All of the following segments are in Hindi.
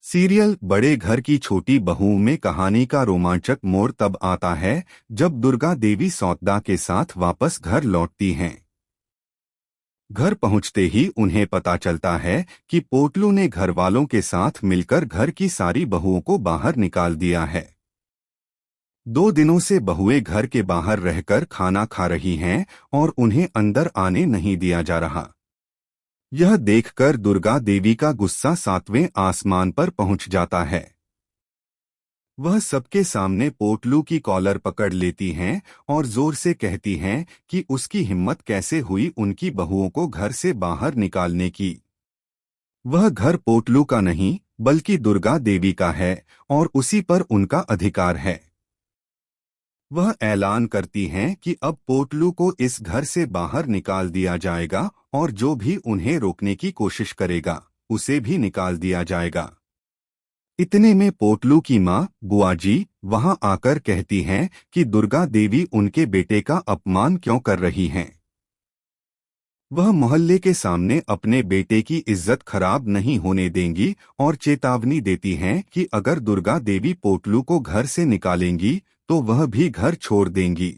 सीरियल बड़े घर की छोटी बहू में कहानी का रोमांचक मोड़ तब आता है जब दुर्गा देवी सौदा के साथ वापस घर लौटती हैं। घर पहुंचते ही उन्हें पता चलता है कि पोटलू ने घरवालों के साथ मिलकर घर की सारी बहुओं को बाहर निकाल दिया है। 2 दिनों से बहुएं घर के बाहर रहकर खाना खा रही हैं और उन्हें अंदर आने नहीं दिया जा रहा। यह देखकर दुर्गा देवी का गुस्सा 7वें आसमान पर पहुंच जाता है। वह सबके सामने पोटलू की कॉलर पकड़ लेती हैं और जोर से कहती हैं कि उसकी हिम्मत कैसे हुई उनकी बहुओं को घर से बाहर निकालने की। वह घर पोटलू का नहीं बल्कि दुर्गा देवी का है और उसी पर उनका अधिकार है। वह ऐलान करती हैं कि अब पोटलू को इस घर से बाहर निकाल दिया जाएगा और जो भी उन्हें रोकने की कोशिश करेगा उसे भी निकाल दिया जाएगा। इतने में पोटलू की माँ बुआजी वहां आकर कहती हैं कि दुर्गा देवी उनके बेटे का अपमान क्यों कर रही हैं। वह मोहल्ले के सामने अपने बेटे की इज्जत खराब नहीं होने देंगी और चेतावनी देती हैं कि अगर दुर्गा देवी पोटलू को घर से निकालेंगी तो वह भी घर छोड़ देंगी।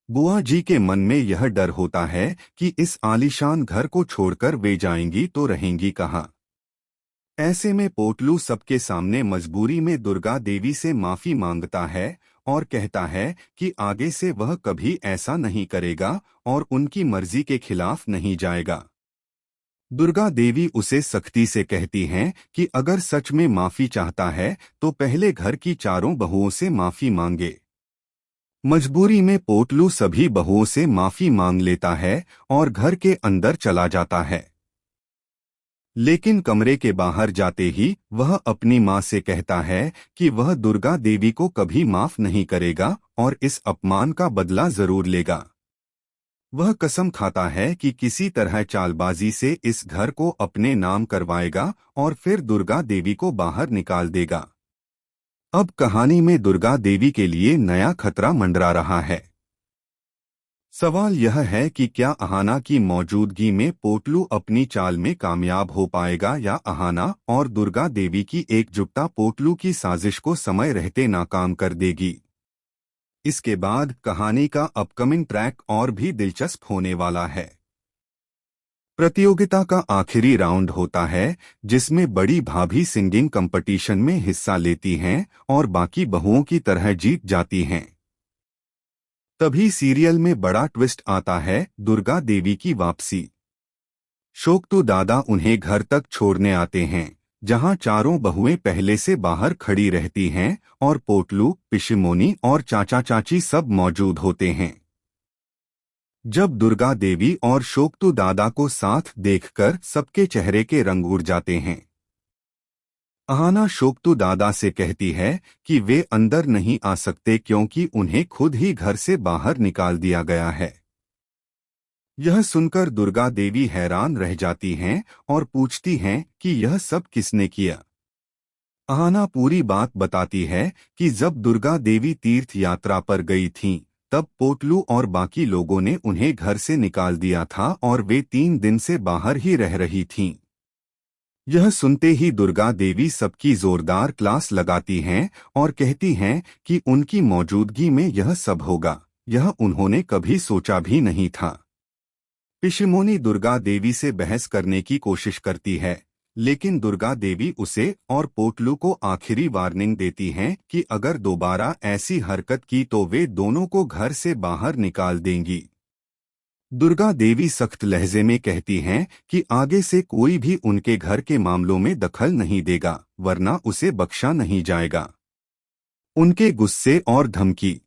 बुआ जी के मन में यह डर होता है कि इस आलीशान घर को छोड़कर वे जाएंगी तो रहेंगी कहाँ। ऐसे में पोटलू सबके सामने मजबूरी में दुर्गा देवी से माफी मांगता है और कहता है कि आगे से वह कभी ऐसा नहीं करेगा और उनकी मर्जी के खिलाफ नहीं जाएगा। दुर्गा देवी उसे सख्ती से कहती हैं कि अगर सच में माफी चाहता है तो पहले घर की चारों बहुओं से माफी मांगे। मजबूरी में पोटलू सभी बहुओं से माफी मांग लेता है और घर के अंदर चला जाता है। लेकिन कमरे के बाहर जाते ही वह अपनी माँ से कहता है कि वह दुर्गा देवी को कभी माफ नहीं करेगा और इस अपमान का बदला जरूर लेगा। वह कसम खाता है कि किसी तरह चालबाजी से इस घर को अपने नाम करवाएगा और फिर दुर्गा देवी को बाहर निकाल देगा। अब कहानी में दुर्गा देवी के लिए नया खतरा मंडरा रहा है। सवाल यह है कि क्या अहाना की मौजूदगी में पोटलू अपनी चाल में कामयाब हो पाएगा या अहाना और दुर्गा देवी की एकजुटता पोटलू की साजिश को समय रहते नाकाम कर देगी। इसके बाद कहानी का अपकमिंग ट्रैक और भी दिलचस्प होने वाला है। प्रतियोगिता का आखिरी राउंड होता है जिसमें बड़ी भाभी सिंगिंग कंपटीशन में हिस्सा लेती हैं और बाकी बहुओं की तरह जीत जाती हैं। तभी सीरियल में बड़ा ट्विस्ट आता है, दुर्गा देवी की वापसी। शोक्तू दादा उन्हें घर तक छोड़ने आते हैं जहां चारों बहुएं पहले से बाहर खड़ी रहती हैं और पोटलू, पिशिमोनी और चाचा चाची सब मौजूद होते हैं। जब दुर्गा देवी और शोक्तू दादा को साथ देखकर सबके चेहरे के रंग उड़ जाते हैं। अहाना शोक्तू दादा से कहती है कि वे अंदर नहीं आ सकते क्योंकि उन्हें खुद ही घर से बाहर निकाल दिया गया है। यह सुनकर दुर्गा देवी हैरान रह जाती हैं और पूछती हैं कि यह सब किसने किया। अहाना पूरी बात बताती है कि जब दुर्गा देवी तीर्थ यात्रा पर गई थीं, तब पोटलू और बाकी लोगों ने उन्हें घर से निकाल दिया था और वे 3 दिन से बाहर ही रह रही थीं। यह सुनते ही दुर्गा देवी सबकी जोरदार क्लास लगाती हैं और कहती हैं कि उनकी मौजूदगी में यह सब होगा, यह उन्होंने कभी सोचा भी नहीं था। पिशिमोनी दुर्गा देवी से बहस करने की कोशिश करती है, लेकिन दुर्गा देवी उसे और पोटलू को आखिरी वार्निंग देती हैं कि अगर दोबारा ऐसी हरकत की तो वे दोनों को घर से बाहर निकाल देंगी। दुर्गा देवी सख्त लहजे में कहती हैं कि आगे से कोई भी उनके घर के मामलों में दखल नहीं देगा, वरना उसे बख्शा नहीं जाएगा। उनके गुस्से और धमकी